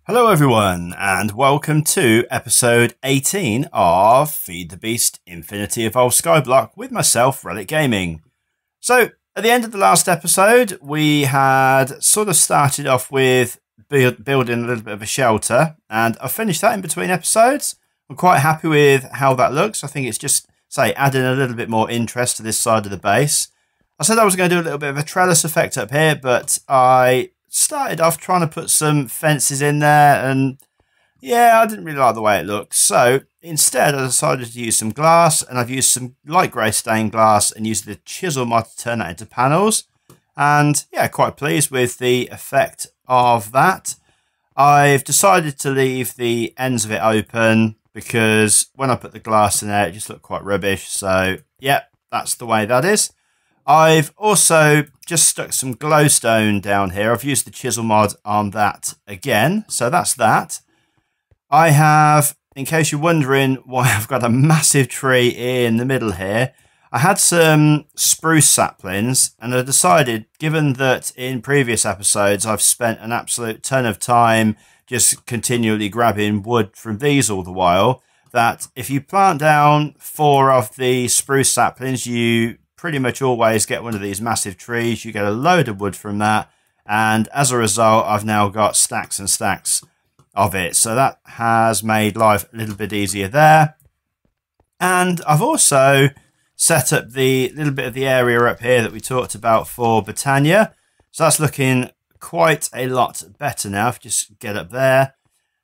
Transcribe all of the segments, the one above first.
Hello everyone, and welcome to episode 18 of Feed the Beast Infinity Evolved Skyblock with myself, Reliikgaming. So, at the end of the last episode, we had sort of started off with building a little bit of a shelter, and I finished that in between episodes. I'm quite happy with how that looks. I think it's just, adding a little bit more interest to this side of the base. I said I was going to do a little bit of a trellis effect up here, but I started off trying to put some fences in there, and yeah, I didn't really like the way it looked. So instead, I decided to use some glass, and I've used some light grey stained glass and used the chisel mod to turn that into panels. And yeah, quite pleased with the effect of that. I've decided to leave the ends of it open because when I put the glass in there, it just looked quite rubbish. So yeah, that's the way that is. I've also just stuck some glowstone down here. I've used the chisel mod on that again. So that's that. I have, in case you're wondering why I've got a massive tree in the middle here, I had some spruce saplings, and I decided, given that in previous episodes I've spent an absolute ton of time just continually grabbing wood from these all the while, that if you plant down 4 of the spruce saplings, you pretty much always get one of these massive trees. You get a load of wood from that, and as a result I've now got stacks and stacks of it, so that has made life a little bit easier there. And I've also set up the little bit of the area up here that we talked about for Britannia, so that's looking quite a lot better now. If you just get up there,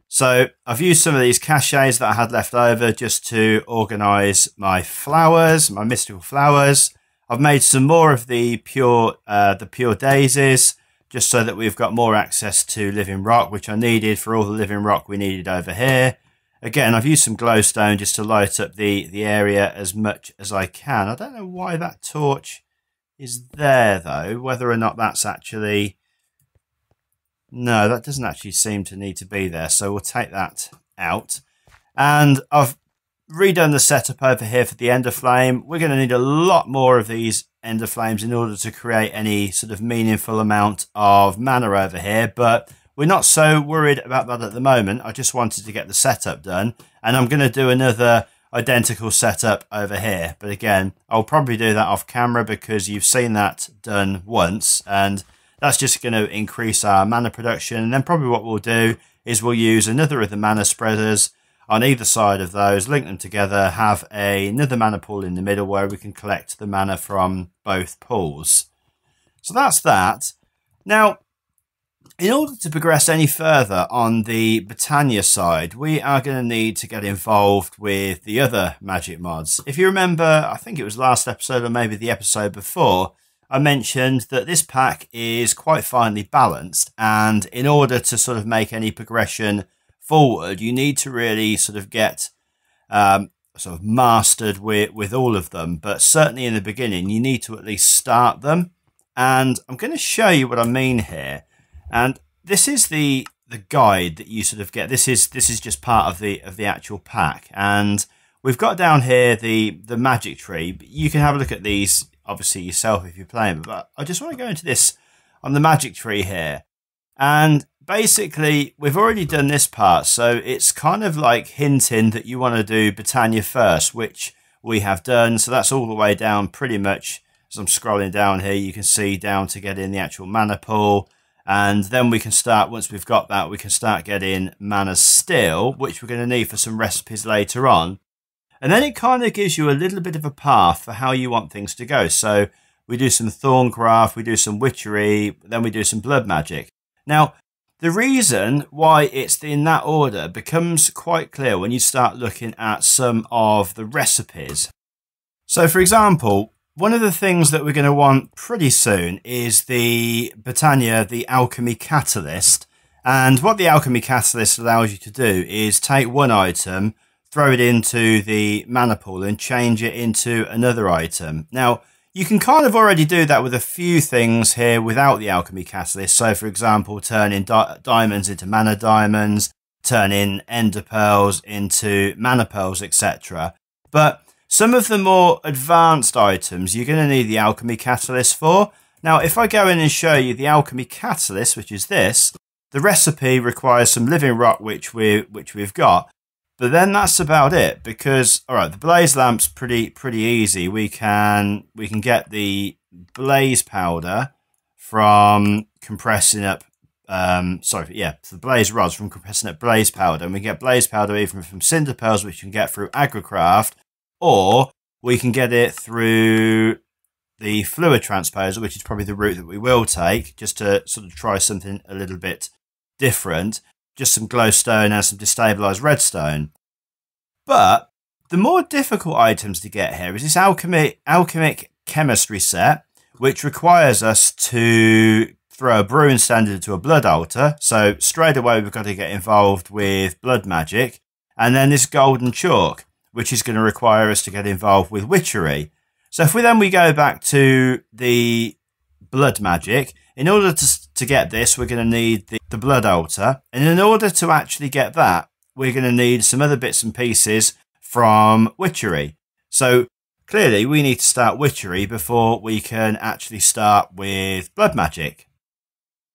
so I've used some of these caches that I had left over just to organize my flowers, my mystical flowers. I've made some more of the pure daisies, just so that we've got more access to living rock, which I needed for all the living rock we needed over here. Again, I've used some glowstone just to light up the area as much as I can. I don't know why that torch is there, though, whether or not that's actually... No, that doesn't actually seem to need to be there, so we'll take that out. And I've redone the setup over here for the ender flame. We're going to need a lot more of these ender flames in order to create any sort of meaningful amount of mana over here, but we're not so worried about that at the moment. I just wanted to get the setup done, and I'm going to do another identical setup over here, but again, I'll probably do that off camera because you've seen that done once, and that's just going to increase our mana production. And then probably what we'll do is we'll use another of the mana spreaders on either side of those, link them together, have another mana pool in the middle where we can collect the mana from both pools. So that's that. Now, in order to progress any further on the Britannia side, we are going to need to get involved with the other magic mods. If you remember, I think it was last episode or maybe the episode before, I mentioned that this pack is quite finely balanced, and in order to sort of make any progression forward, you need to really sort of get sort of mastered with all of them, but certainly in the beginning you need to at least start them. And I'm going to show you what I mean here, and this is the guide that you sort of get. This is just part of the actual pack, and we've got down here the magic tree. You can have a look at these obviously yourself if you're playing, but I just want to go into this on the magic tree here. And basically, we've already done this part, so it's kind of like hinting that you want to do Britannia first, which we have done. So that's all the way down pretty much. As I'm scrolling down here, you can see down to get in the actual mana pool. And then we can start, once we've got that, we can start getting mana still, which we're going to need for some recipes later on. And then it kind of gives you a little bit of a path for how you want things to go. So we do some Thaumcraft, we do some witchery, then we do some blood magic. Now, the reason why it's in that order becomes quite clear when you start looking at some of the recipes. So, for example, one of the things that we're going to want pretty soon is the Britannia, the Alchemy Catalyst. And what the Alchemy Catalyst allows you to do is take one item, throw it into the mana pool and change it into another item. Now, you can kind of already do that with a few things here without the Alchemy Catalyst. So, for example, turning diamonds into mana diamonds, turning ender pearls into mana pearls, etc. But some of the more advanced items, you're going to need the Alchemy Catalyst for. Now, if I go in and show you the Alchemy Catalyst, which is this, The recipe requires some living rock, which we've got. But then that's about it, because all right, the blaze lamp's pretty easy. We can get the blaze powder from compressing up. The blaze rods from compressing up blaze powder, and we get blaze powder even from cinder pearls, which you can get through Agricraft, or we can get it through the fluid transposer, which is probably the route that we will take, just to sort of try something a little bit different. Just some glowstone and some destabilized redstone. But the more difficult items to get here is this alchemic chemistry set, which requires us to throw a brewing standard into a blood altar. So straight away we've got to get involved with blood magic. And then this golden chalk, which is going to require us to get involved with witchery. So if we go back to the blood magic, in order to get this, we're going to need the blood altar. And in order to actually get that, we're going to need some other bits and pieces from witchery. So clearly we need to start witchery before we can actually start with blood magic.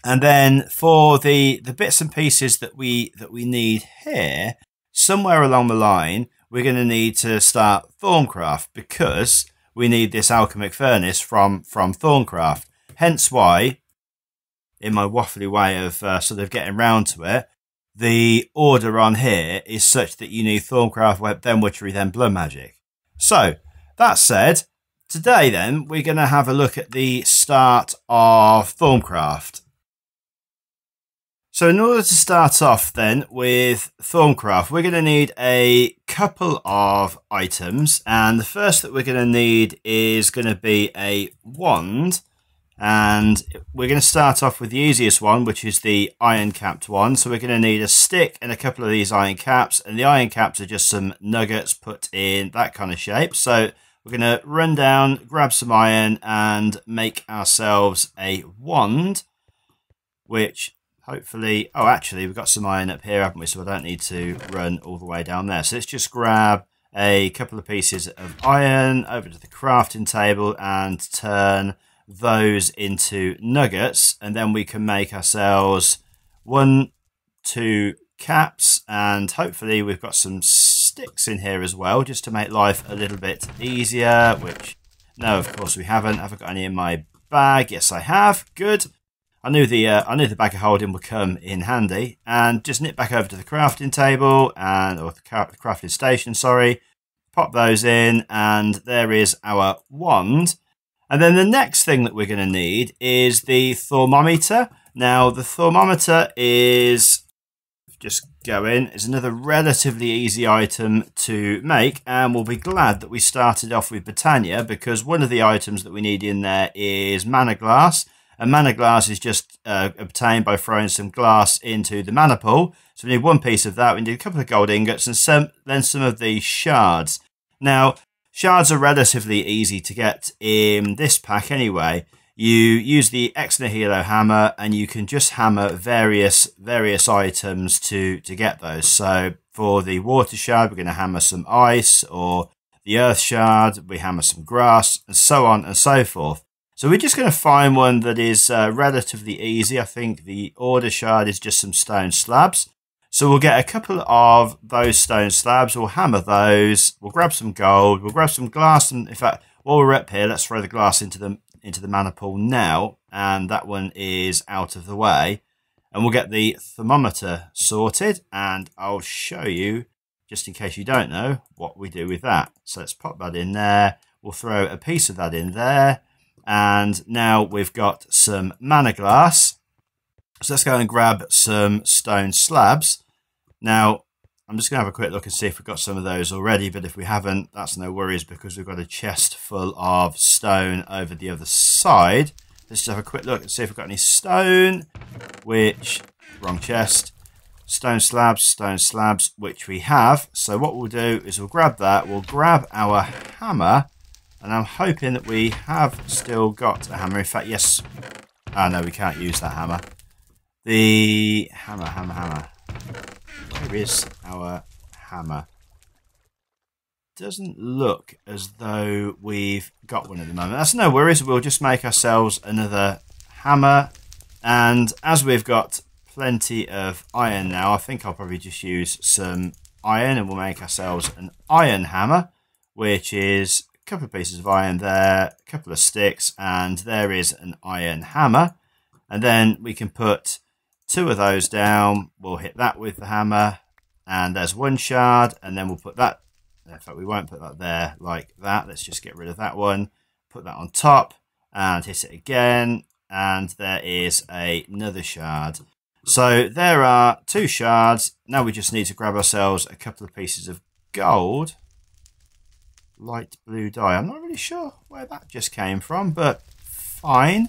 And then for the bits and pieces that we need here, somewhere along the line, we're going to need to start Thaumcraft, because we need this alchemic furnace from Thaumcraft. Hence why, in my waffly way of sort of getting round to it, the order on here is such that you need Thaumcraft, then witchery, then blood magic. So that said, today then we're going to have a look at the start of Thaumcraft. So in order to start off then with Thaumcraft, we're going to need a couple of items, and the first that we're going to need is going to be a wand, and we're going to start off with the easiest one, which is the iron capped one. So we're going to need a stick and a couple of these iron caps, and the iron caps are just some nuggets put in that kind of shape. So we're going to run down, grab some iron and make ourselves a wand, which hopefully, oh, actually, we've got some iron up here, haven't we? So I don't need to run all the way down there. So let's just grab a couple of pieces of iron over to the crafting table and turn those into nuggets. And then we can make ourselves 1, 2 caps. And hopefully we've got some sticks in here as well, just to make life a little bit easier, which, no, of course we haven't. Have I got any in my bag? Yes, I have. Good. I knew the bag of holding would come in handy, and just nip back over to the crafting table or the crafting station, sorry. Pop those in, and there is our wand. And then the next thing that we're going to need is the thermometer. Now the thermometer is another relatively easy item to make, and we'll be glad that we started off with Britannia, because one of the items that we need in there is mana glass. And mana glass is just obtained by throwing some glass into the mana pool. So we need one piece of that. We need a couple of gold ingots and then some of the shards. Now, shards are relatively easy to get in this pack anyway. You use the ex nihilo hammer, and you can just hammer various items to get those. So for the water shard, we're going to hammer some ice, or the earth shard, we hammer some grass, and so on and so forth. So we're just going to find one that is relatively easy. I think the order shard is just some stone slabs. So we'll get a couple of those stone slabs. We'll hammer those. We'll grab some gold. We'll grab some glass. And in fact, while we're up here, let's throw the glass into the mana pool now. And that one is out of the way. And we'll get the thermometer sorted. And I'll show you, just in case you don't know, what we do with that. So let's pop that in there. We'll throw a piece of that in there. And now we've got some mana glass. So let's go and grab some stone slabs. Now, I'm just going to have a quick look and see if we've got some of those already. But if we haven't, that's no worries, because we've got a chest full of stone over the other side. Let's just have a quick look and see if we've got any stone. Wrong chest. Stone slabs, which we have. So what we'll do is we'll grab that. We'll grab our hammer. And I'm hoping that we have still got a hammer. In fact, yes. Oh, no, we can't use that hammer. The hammer. Where is our hammer? Doesn't look as though we've got one at the moment. That's no worries. We'll just make ourselves another hammer. And as we've got plenty of iron now. I think I'll probably just use some iron and we'll make ourselves an iron hammer, which is a couple of pieces of iron there, a couple of sticks, and there is an iron hammer. And then we can put 2 of those down. We'll hit that with the hammer, and there's 1 shard, and then we'll put that, in fact we won't put that there like that. Let's just get rid of that one, put that on top and hit it again, and there is another shard. So there are 2 shards. Now we just need to grab ourselves a couple of pieces of gold. Light blue dye. I'm not really sure where that just came from, but fine.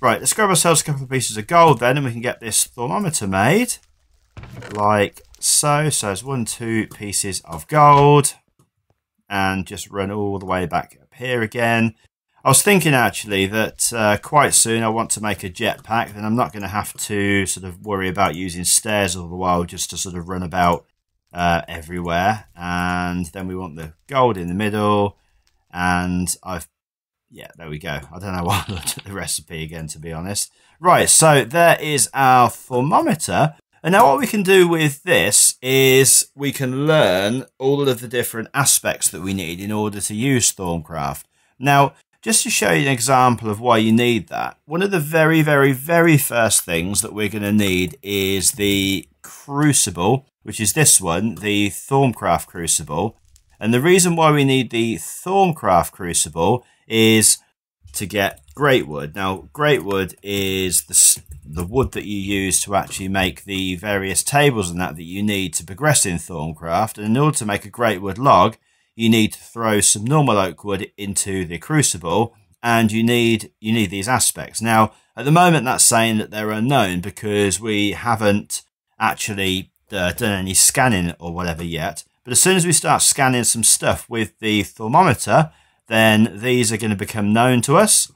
Right, let's grab ourselves a couple of pieces of gold then, and we can get this thermometer made. Like so. So there's 1, 2 pieces of gold. And just run all the way back up here again. I was thinking actually that quite soon I want to make a jetpack. Then I'm not going to have to sort of worry about using stairs all the while just to sort of run about everywhere. And then we want the gold in the middle. And yeah, there we go. I don't know why I looked at the recipe again, to be honest. Right, so there is our thermometer. And now what we can do with this is we can learn all of the different aspects that we need in order to use Thaumcraft. Now, just to show you an example of why you need that, one of the very, very, very first things that we're going to need is the crucible, which is this one, the Thaumcraft crucible. And the reason why we need the Thaumcraft crucible is to get great wood. Now, great wood is the wood that you use to actually make the various tables and that you need to progress in Thaumcraft. And in order to make a great wood log, you need to throw some normal oak wood into the crucible, and you need these aspects. Now, at the moment, that's saying that they're unknown because we haven't actually done any scanning or whatever yet. But as soon as we start scanning some stuff with the thermometer, then these are going to become known to us.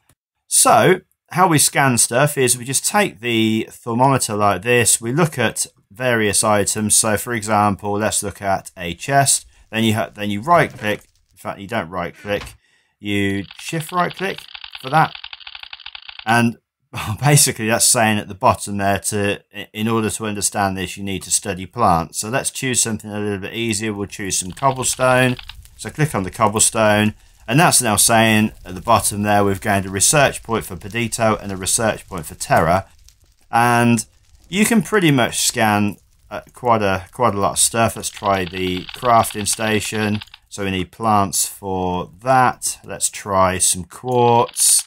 So how we scan stuff is we just take the thermometer like this. We look at various items. So for example, let's look at a chest. Then you right click. In fact, you don't right click. You shift right click for that. And basically that's saying at the bottom there in order to understand this, you need to study plants. So let's choose something a little bit easier. We'll choose some cobblestone. So click on the cobblestone. And that's now saying at the bottom there, we've gained a research point for Pedito and a research point for Terra. And you can pretty much scan quite a lot of stuff. Let's try the crafting station. So we need plants for that. Let's try some quartz.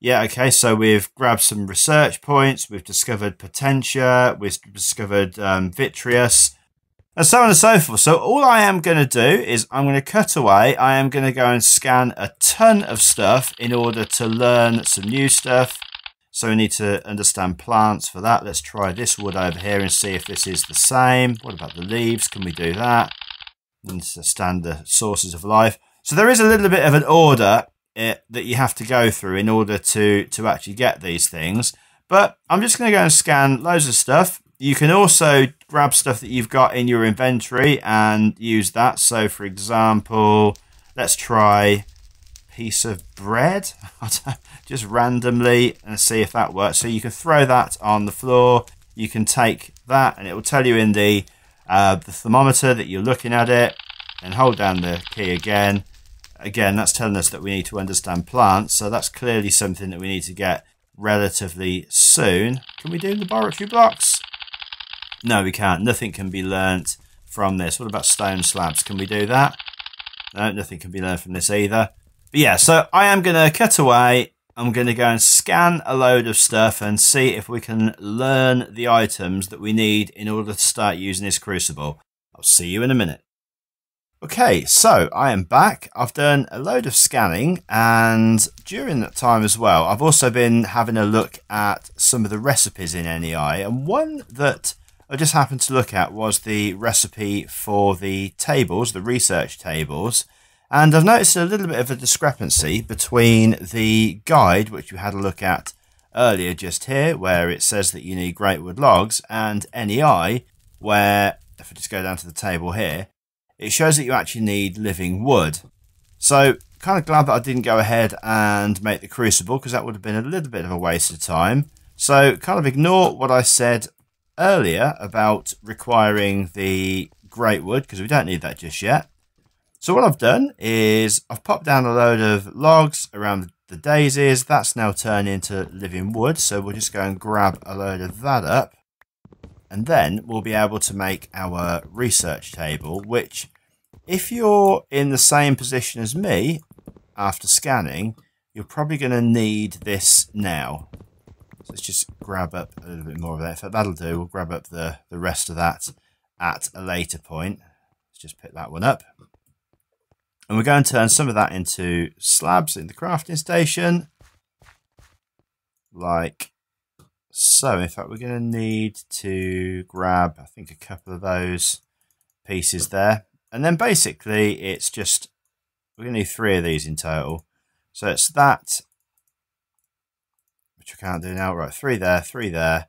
Yeah, okay, so we've grabbed some research points. We've discovered Potentia. We've discovered Vitreous. And so on and so forth. So all I am going to do is I'm going to cut away. I am going to go and scan a ton of stuff in order to learn some new stuff. So we need to understand plants for that. Let's try this wood over here and see if this is the same. What about the leaves? Can we do that? And understand the sources of life. So there is a little bit of an order that you have to go through in order to actually get these things. But I'm just going to go and scan loads of stuff. You can also grab stuff that you've got in your inventory and use that. So, for example, let's try a piece of bread, just randomly, and see if that works. So you can throw that on the floor. You can take that, and it will tell you in the thermometer that you're looking at it, and hold down the key again. Again, that's telling us that we need to understand plants. So that's clearly something that we need to get relatively soon. Can we do laboratory blocks? No, we can't. Nothing can be learnt from this. What about stone slabs? Can we do that? No, nothing can be learned from this either. But yeah, so I am going to cut away. I'm going to go and scan a load of stuff and see if we can learn the items that we need in order to start using this crucible. I'll see you in a minute. Okay, so I am back. I've done a load of scanning, and during that time as well, I've also been having a look at some of the recipes in NEI, and one that I just happened to look at was the recipe for the tables, the research tables. And I've noticed a little bit of a discrepancy between the guide, which we had a look at earlier just here, where it says that you need great wood logs, and NEI, where, if I just go down to the table here, it shows that you actually need living wood. So, kind of glad that I didn't go ahead and make the crucible, because that would have been a little bit of a waste of time. So kind of ignore what I said earlier about requiring the great wood, because we don't need that just yet. So what I've done is I've popped down a load of logs around the daisies. That's now turned into living wood. So we'll just go and grab a load of that up. And then we'll be able to make our research table, which if you're in the same position as me after scanning, you're probably going to need this now. So let's just grab up a little bit more of that. If that'll do, we'll grab up the rest of that at a later point. Let's just pick that one up. And we're going to turn some of that into slabs in the crafting station. Like so. In fact, we're going to need to grab, I think, a couple of those pieces there. And then basically it's just, we're going to need 3 of these in total. So it's that, which I can't do now. Right, 3 there, 3 there.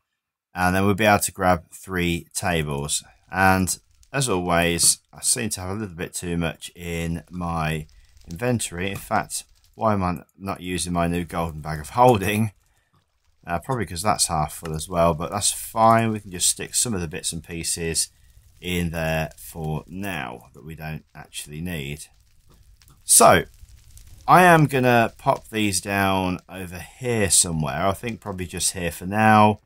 And then we'll be able to grab 3 tables. And as always, I seem to have a little bit too much in my inventory. In fact, why am I not using my new golden bag of holding? Probably because that's half full as well, but that's fine. We can just stick some of the bits and pieces in there for now that we don't actually need. So I am going to pop these down over here somewhere. I think probably just here for now.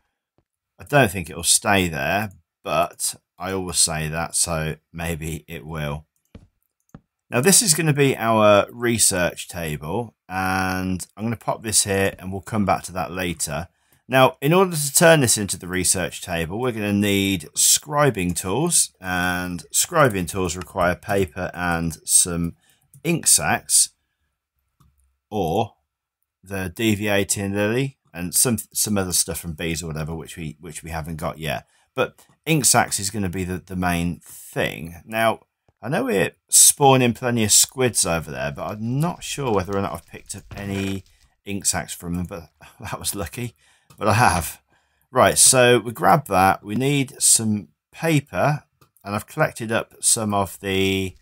I don't think it'll stay there, but I always say that, so maybe it will. Now this is going to be our research table, and I'm going to pop this here and we'll come back to that later. Now, in order to turn this into the research table, we're going to need scribing tools, and scribing tools require paper and some ink sacks, or the deviating lily, and some other stuff from bees or whatever, which we haven't got yet. But ink sacks is going to be the main thing. Now, I know we're spawning plenty of squids over there, but I'm not sure whether or not I've picked up any ink sacks from them, but that was lucky. But I have. Right, so we grab that. We need some paper, and I've collected up some of the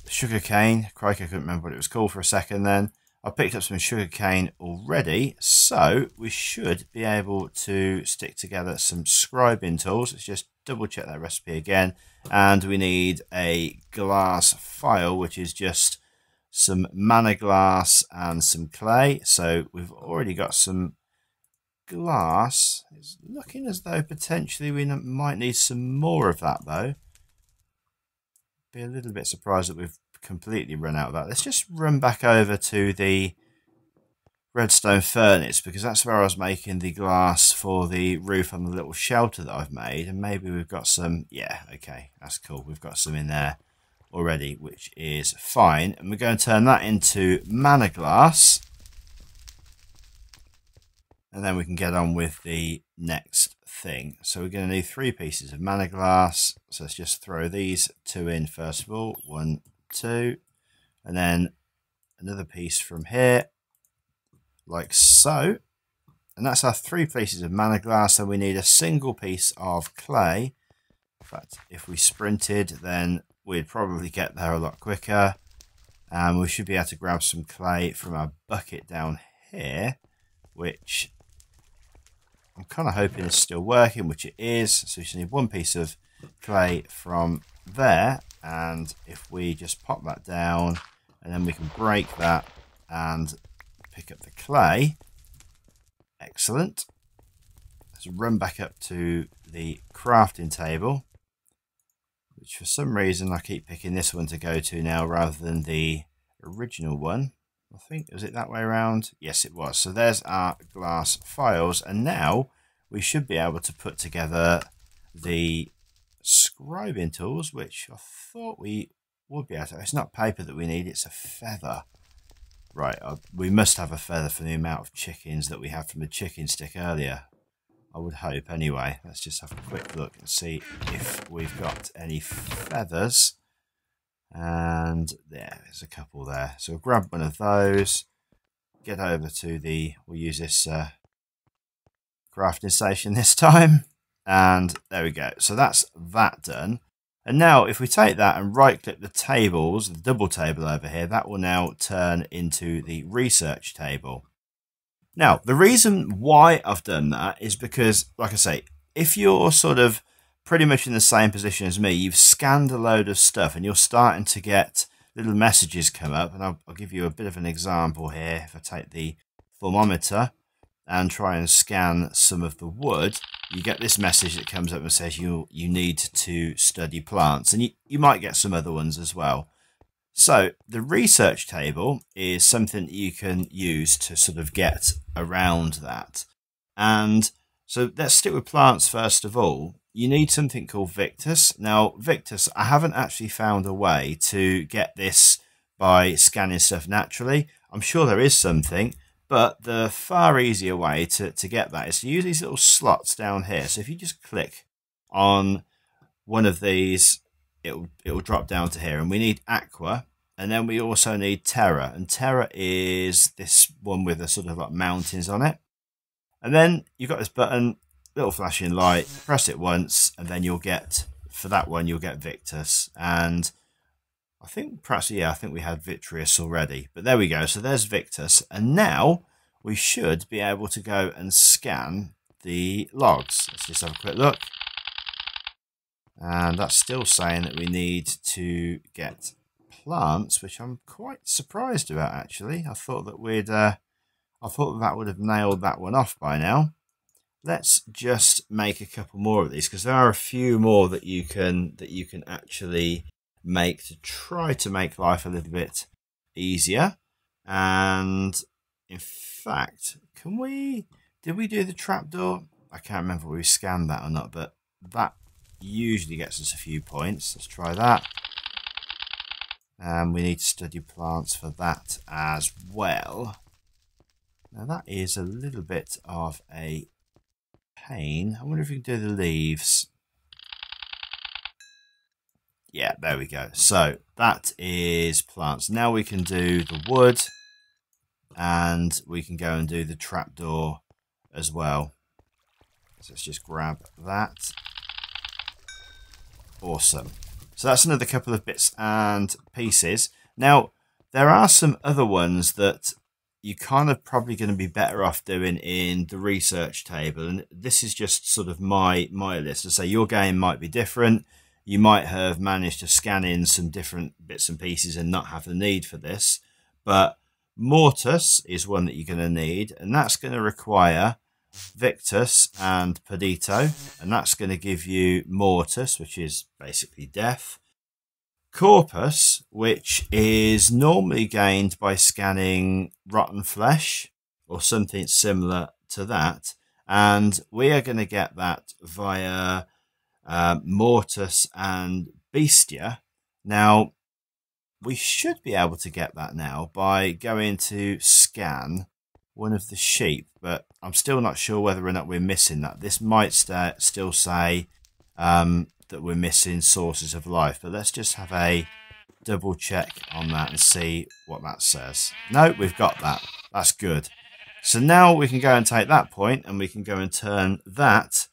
sugar cane. Crikey, I couldn't remember what it was called for a second then. I picked up some sugar cane already, so we should be able to stick together some scribing tools. Let's just double check that recipe again. And we need a glass file, which is just some mana glass and some clay. So we've already got some glass. It's looking as though potentially we might need some more of that though. Be a little bit surprised that we've completely run out of that. Let's just run back over to the redstone furnace, because that's where I was making the glass for the roof on the little shelter that I've made, and maybe we've got some. Yeah, okay, that's cool. We've got some in there already, which is fine, and we're going to turn that into mana glass, and then we can get on with the next thing. So we're going to need 3 pieces of mana glass, so let's just throw these 2 in first of all. 1, 2, and then another piece from here, like so, and that's our 3 pieces of mana glass. And we need a single piece of clay. In fact, if we sprinted, then we'd probably get there a lot quicker, and we should be able to grab some clay from our bucket down here, which I'm kind of hoping is still working, which it is. So we just need 1 piece of clay from there, and if we just pop that down, and then we can break that and pick up the clay. Excellent. Let's run back up to the crafting table, which for some reason I keep picking this one to go to now rather than the original one. I think, was it that way around? Yes, it was. So there's our glass files, and now we should be able to put together the scribing tools, which I thought we would be able to. It's not paper that we need, it's a feather. Right, we must have a feather for the amount of chickens that we had from the chicken stick earlier. I would hope anyway. Let's just have a quick look and see if we've got any feathers. And there's a couple there. So we'll grab one of those, get over to the, we'll use this crafting station this time. And there we go. So that's that done. And now if we take that and right click the tables, the double table over here, that will now turn into the research table. Now, the reason why I've done that is because, like I say, if you're sort of pretty much in the same position as me, you've scanned a load of stuff and you're starting to get little messages come up. And I'll give you a bit of an example here. If I take the thermometer and try and scan some of the wood, you get this message that comes up and says you need to study plants. And you might get some other ones as well. So the research table is something that you can use to sort of get around that. And so let's stick with plants first of all. You need something called Victus. Now, Victus, I haven't actually found a way to get this by scanning stuff naturally. I'm sure there is something, but the far easier way to get that is to use these little slots down here. So if you just click on one of these, it'll drop down to here. And we need Aqua, and then we also need Terra. And Terra is this one with a sort of like mountains on it. And then you've got this button, little flashing light, press it once, and then you'll get, for that one, you'll get Victus. And I think perhaps, yeah, I think we had Vitreous already. But there we go. So there's Victus. And now we should be able to go and scan the logs. Let's just have a quick look. And that's still saying that we need to get plants, which I'm quite surprised about, actually. I thought that that would have nailed that one off by now. Let's just make a couple more of these, because there are a few more that you can actually make to try to make life a little bit easier. And in fact, did we do the trapdoor? I can't remember if we scanned that or not, but that usually gets us a few points. Let's try that. And we need to study plants for that as well. Now that is a little bit of a pain. I wonder if we can do the leaves. Yeah, there we go. So that is plants. Now we can do the wood, and we can go and do the trapdoor as well. So let's just grab that. Awesome. So that's another couple of bits and pieces. Now, there are some other ones that you're kind of probably going to be better off doing in the research table. And this is just sort of my list. To say your game might be different. You might have managed to scan in some different bits and pieces and not have the need for this. But Mortis is one that you're going to need. And that's going to require Victus and Perdito, and that's going to give you Mortis, which is basically death. Corpus, which is normally gained by scanning rotten flesh or something similar to that, and we are going to get that via Mortis and Bestia. Now, we should be able to get that now by going to scan one of the sheep, but I'm still not sure whether or not we're missing that. This might still say that we're missing sources of life, but let's just have a double check on that and see what that says. No, we've got that. That's good. So now we can go and take that point and we can go and turn that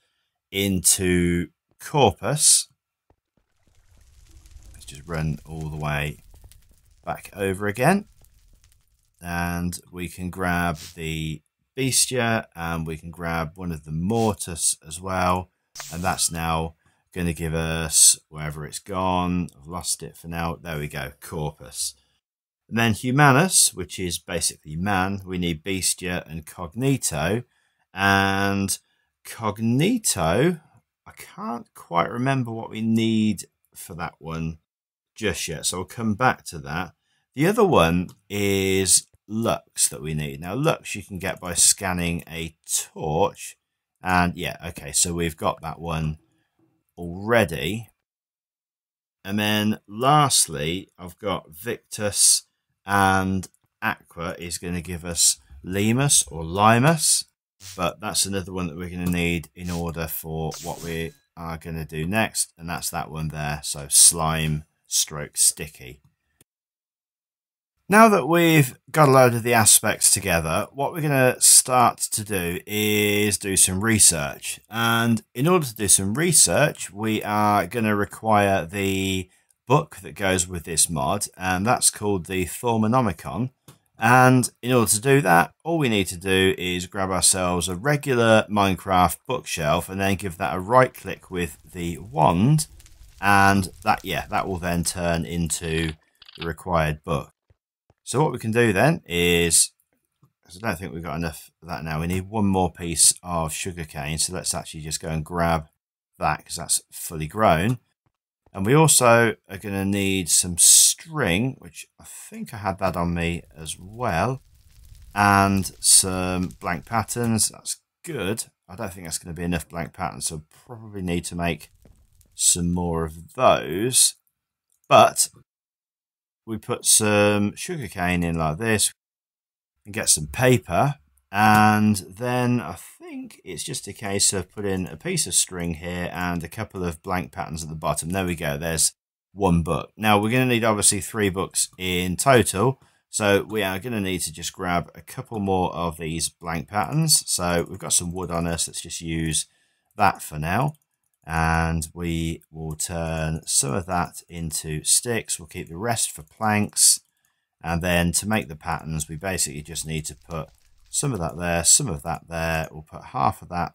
into Corpus. Let's just run all the way back over again. And we can grab the Bestia and we can grab one of the Mortis as well. And that's now going to give us, wherever it's gone, I've lost it for now. There we go, Corpus. And then Humanus, which is basically man. We need Bestia and Cognito. And Cognito, I can't quite remember what we need for that one just yet. So I'll come back to that. The other one is Lux that we need. Now, Lux you can get by scanning a torch. And yeah, okay, so we've got that one already. And then lastly, I've got Victus, and Aqua is going to give us Limus or Limus. But that's another one that we're going to need in order for what we are going to do next. And that's that one there. So slime stroke sticky. Now that we've got a load of the aspects together, what we're going to start to do is do some research. And in order to do some research, we are going to require the book that goes with this mod, and that's called the Thaumonomicon. And in order to do that, all we need to do is grab ourselves a regular Minecraft bookshelf and then give that a right click with the wand. And that will then turn into the required book. So what we can do then is, because I don't think we've got enough of that now, we need one more piece of sugarcane. So let's actually just go and grab that because that's fully grown. And we also are going to need some string, which I think I had that on me as well, and some blank patterns. That's good. I don't think that's going to be enough blank patterns, so probably need to make some more of those. But we put some sugarcane in like this and get some paper, and then I think it's just a case of putting a piece of string here and a couple of blank patterns at the bottom. There we go, there's one book. Now we're going to need obviously 3 books in total, so we are going to need to just grab a couple more of these blank patterns. So we've got some wood on us, let's just use that for now, and we will turn some of that into sticks. We'll keep the rest for planks. And then to make the patterns, we basically just need to put some of that there, some of that there. We'll put half of that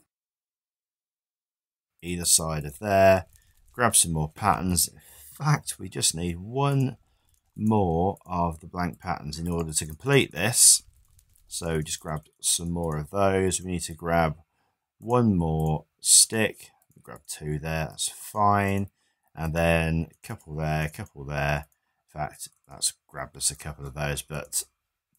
either side of there. Grab some more patterns. In fact, we just need one more of the blank patterns in order to complete this. So just grab some more of those. We need to grab one more stick. Grab 2 there, that's fine. And then a couple there, a couple there. In fact, let's grab us a couple of those, but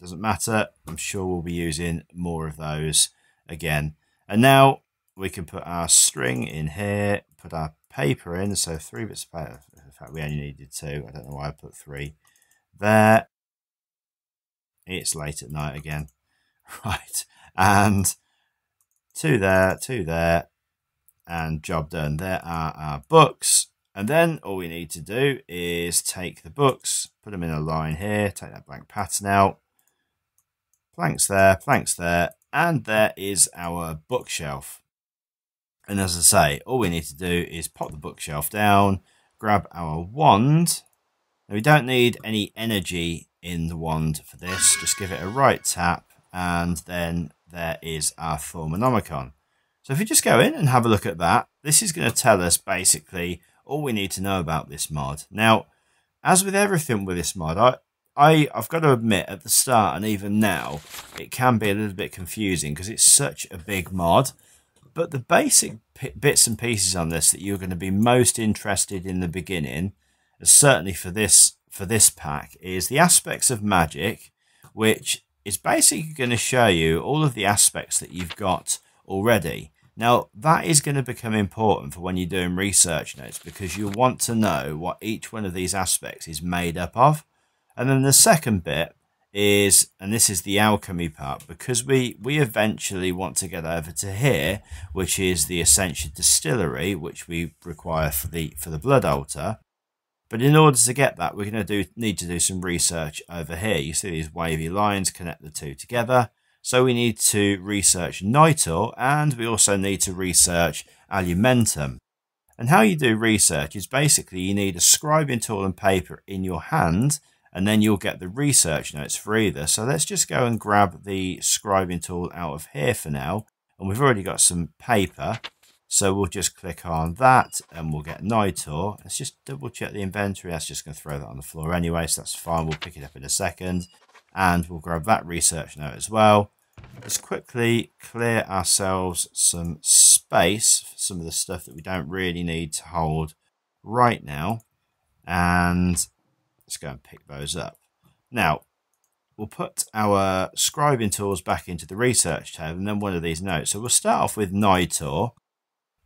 doesn't matter. I'm sure we'll be using more of those again. And now we can put our string in here, put our paper in. So 3 bits of paper. In fact, we only needed 2. I don't know why I put 3 there. It's late at night again. Right. And 2 there, 2 there. And job done. There are our books. And then all we need to do is take the books, put them in a line here, take that blank pattern out, planks there, and there is our bookshelf. And as I say, all we need to do is pop the bookshelf down, grab our wand. Now we don't need any energy in the wand for this, just give it a right tap, and then there is our Thaumonomicon. So if we just go in and have a look at that, this is going to tell us basically all we need to know about this mod. Now, as with everything with this mod, I've got to admit at the start and even now, it can be a little bit confusing because it's such a big mod. But the basic bits and pieces on this that you're going to be most interested in the beginning, certainly for this pack, is the aspects of magic, which is basically going to show you all of the aspects that you've got already. Now, that is going to become important for when you're doing research notes because you'll want to know what each one of these aspects is made up of. And then the second bit is, and this is the alchemy part, because we eventually want to get over to here, which is the Ascension Distillery, which we require for the blood altar. But in order to get that, we're going to need to do some research over here. You see these wavy lines connect the two together. So we need to research nitor, and we also need to research alumentum. And how you do research is basically you need a scribing tool and paper in your hand, and then you'll get the research notes for either. So let's just go and grab the scribing tool out of here for now. And we've already got some paper. So we'll just click on that and we'll get nitor. Let's just double check the inventory. That's just going to throw that on the floor anyway, so that's fine. We'll pick it up in a second. And we'll grab that research note as well. Let's quickly clear ourselves some space for some of the stuff that we don't really need to hold right now. And let's go and pick those up. Now, we'll put our scribing tools back into the research tab and then one of these notes. So we'll start off with nitor.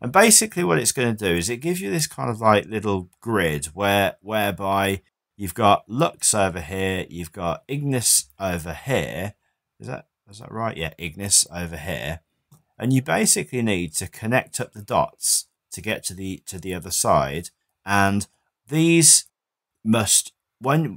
And basically what it's going to do is it gives you this kind of like little grid whereby you've got Lux over here, you've got Ignis over here. Is that right? Yeah, Ignis over here. And you basically need to connect up the dots to get to the other side. And these must,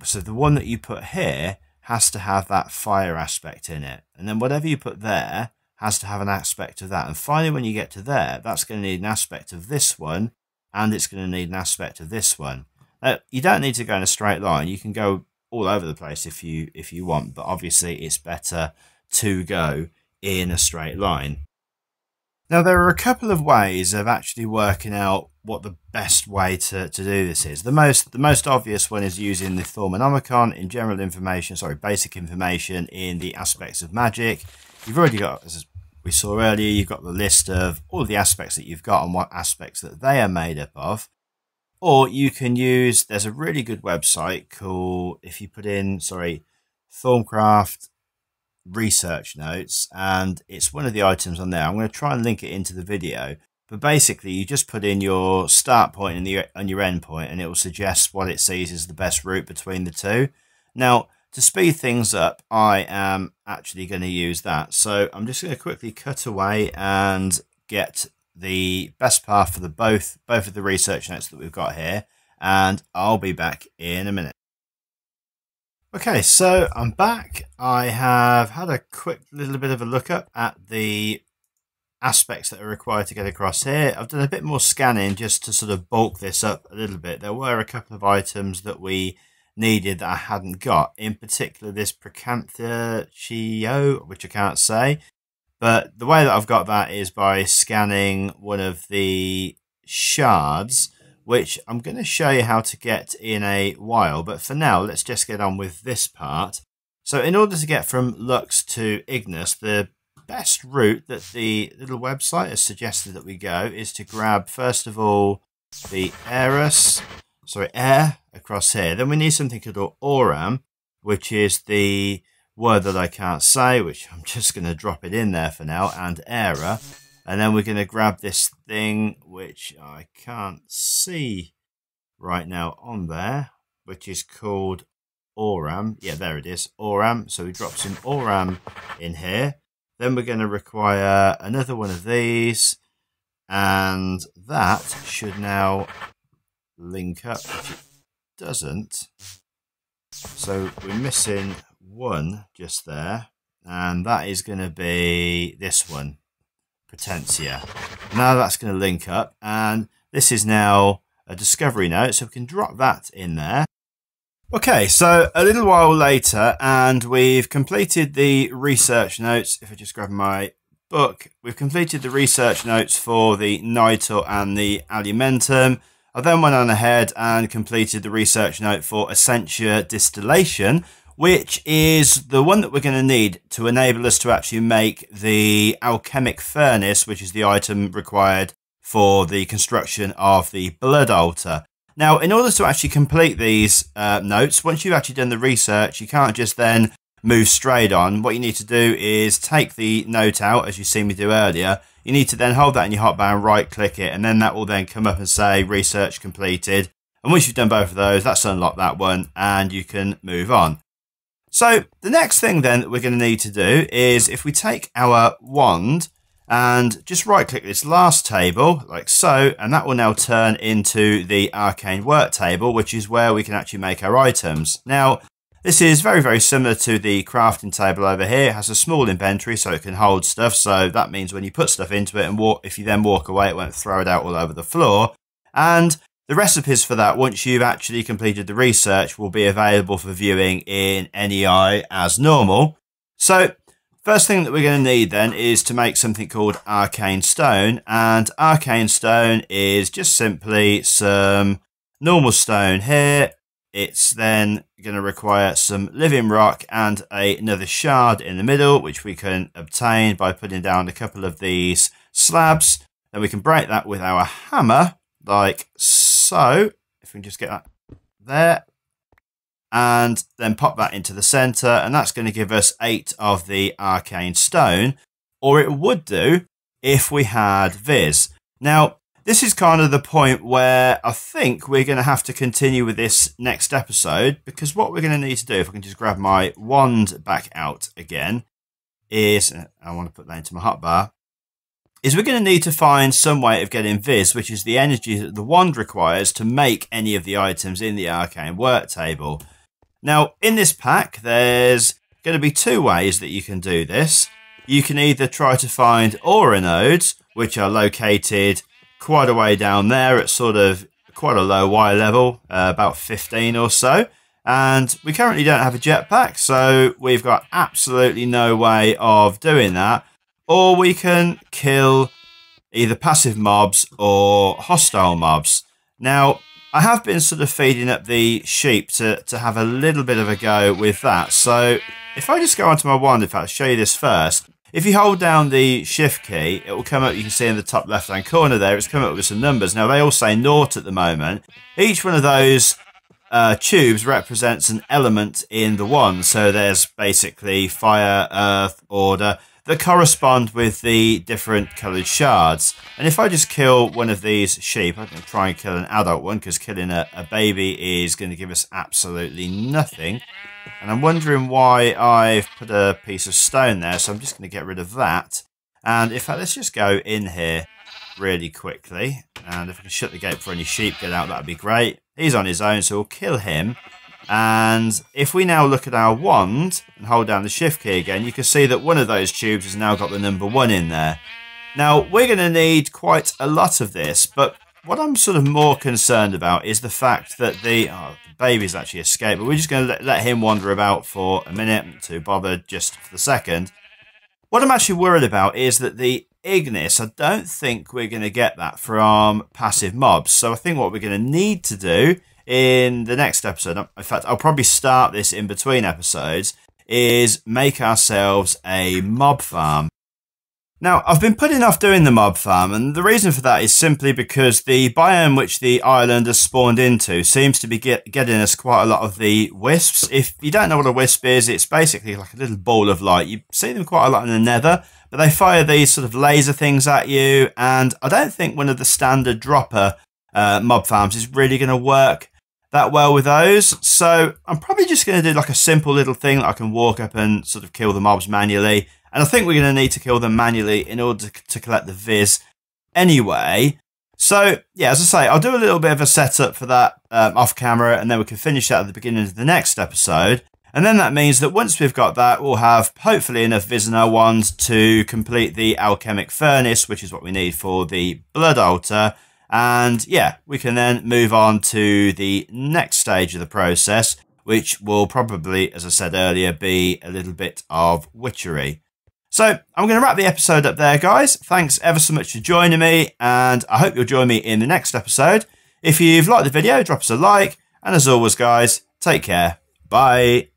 so the one that you put here has to have that fire aspect in it. And then whatever you put there has to have an aspect of that. And finally, when you get to there, that's going to need an aspect of this one, and it's going to need an aspect of this one. Now, you don't need to go in a straight line. You can go all over the place if you want, but obviously it's better to go in a straight line. Now, there are a couple of ways of actually working out what the best way to do this is. The most obvious one is using the Thaumonomicon in general information, basic information in the aspects of magic. You've already got, as we saw earlier, you've got the list of all of the aspects that you've got and what aspects that they are made up of. Or you can use, there's a really good website called, if you put in, Thaumcraft research notes, and it's one of the items on there. I'm going to try and link it into the video, but basically you just put in your start point and your end point, and it will suggest what it sees as the best route between the two. Now, to speed things up, I am actually going to use that, so I'm just going to quickly cut away and get the best path for the both of the research notes that we've got here, and I'll be back in a minute. Okay, so I'm back. I have had a quick little bit of a look up at the aspects that are required to get across here. I've done a bit more scanning just to sort of bulk this up a little bit. There were a couple of items that we needed that I hadn't got, in particular this Chio, which I can't say. But the way that I've got that is by scanning one of the shards, which I'm going to show you how to get in a while. But for now, let's just get on with this part. So in order to get from Lux to Ignis, the best route that the little website has suggested that we go is to grab, first of all, the air across here. Then we need something called Auram, which is the word that I can't say, which I'm just going to drop it in there for now, and Era. And then we're going to grab this thing, which I can't see right now on there, which is called Auram. Yeah, there it is, Auram. So we drop some Auram in here. Then we're going to require another one of these, and that should now link up, which it doesn't. So we're missing one just there, and that is going to be this one. Potentia. Now that's going to link up, and this is now a discovery note, so we can drop that in there. Okay, so a little while later, and we've completed the research notes. If I just grab my book, we've completed the research notes for the Nital and the Alimentum. I then went on ahead and completed the research note for Essentia Distillation, which is the one that we're going to need to enable us to actually make the alchemic furnace, which is the item required for the construction of the blood altar. Now, in order to actually complete these notes, once you've actually done the research, you can't just then move straight on. What you need to do is take the note out, as you seen me do earlier. You need to then hold that in your hotbar and right click it, and then that will then come up and say research completed. And once you've done both of those, that's unlocked that one, and you can move on. So the next thing then that we're going to need to do is, if we take our wand and just right click this last table like so, and that will now turn into the Arcane work table, which is where we can actually make our items. Now, this is very, very similar to the crafting table over here. It has a small inventory so it can hold stuff. So that means when you put stuff into it and if you then walk away, it won't throw it out all over the floor. And the recipes for that, once you've actually completed the research, will be available for viewing in NEI as normal. So first thing that we're going to need then is to make something called Arcane Stone. And Arcane Stone is just simply some normal stone here. It's then going to require some living rock and another shard in the middle, which we can obtain by putting down a couple of these slabs. Then we can break that with our hammer, like so. If we can just get that there, and then pop that into the center, and that's going to give us 8 of the Arcane Stone, or it would do if we had Viz. Now, this is kind of the point where I think we're going to have to continue with this next episode, because what we're going to need to do, if I can just grab my wand back out again, is, I want to put that into my hotbar, is we're going to need to find some way of getting Viz, which is the energy that the wand requires to make any of the items in the Arcane work table. Now, in this pack, there's going to be 2 ways that you can do this. You can either try to find aura nodes, which are located quite a way down there at sort of quite a low Y level, about 15 or so. And we currently don't have a jetpack, so we've got absolutely no way of doing that. Or we can kill either passive mobs or hostile mobs. Now, I have been sort of feeding up the sheep to have a little bit of a go with that. So if I just go onto my wand, in fact, I'll show you this first. If you hold down the shift key, it will come up, you can see in the top left-hand corner there, it's come up with some numbers. Now, they all say 0 at the moment. Each one of those tubes represents an element in the wand. So there's basically fire, earth, order, that correspond with the different coloured shards. And if I just kill one of these sheep, I'm going to try and kill an adult one, because killing a baby is going to give us absolutely nothing. And I'm wondering why I've put a piece of stone there, so I'm just going to get rid of that. And in fact, let's just go in here really quickly. And if I can shut the gate before any sheep get out, that'd be great. He's on his own, so we'll kill him. And if we now look at our wand and hold down the shift key again, you can see that one of those tubes has now got the number 1 in there. Now, we're going to need quite a lot of this, but what I'm sort of more concerned about is the fact that the baby's actually escaped, but we're just going to let him wander about for a minute to bother just for the second. What I'm actually worried about is that the Ignis, I don't think we're going to get that from passive mobs. So I think what we're going to need to do in the next episode, in fact, I'll probably start this in between episodes, is make ourselves a mob farm. Now, I've been putting off doing the mob farm, and the reason for that is simply because the biome which the island has spawned into seems to be getting us quite a lot of the wisps. If you don't know what a wisp is, it's basically like a little ball of light. You see them quite a lot in the nether, but they fire these sort of laser things at you, and I don't think one of the standard dropper mob farms is really going to work that well with those. So I'm probably just going to do like a simple little thing that I can walk up and sort of kill the mobs manually. And I think we're going to need to kill them manually in order to collect the viz anyway. So, yeah, as I say, I'll do a little bit of a setup for that off camera, and then we can finish that at the beginning of the next episode. And then that means that once we've got that, we'll have hopefully enough viz in our wands to complete the alchemic furnace, which is what we need for the blood altar. And yeah, we can then move on to the next stage of the process, which will probably, as I said earlier, be a little bit of witchery. So I'm going to wrap the episode up there, guys. Thanks ever so much for joining me, and I hope you'll join me in the next episode. If you've liked the video, drop us a like, and as always, guys, take care. Bye.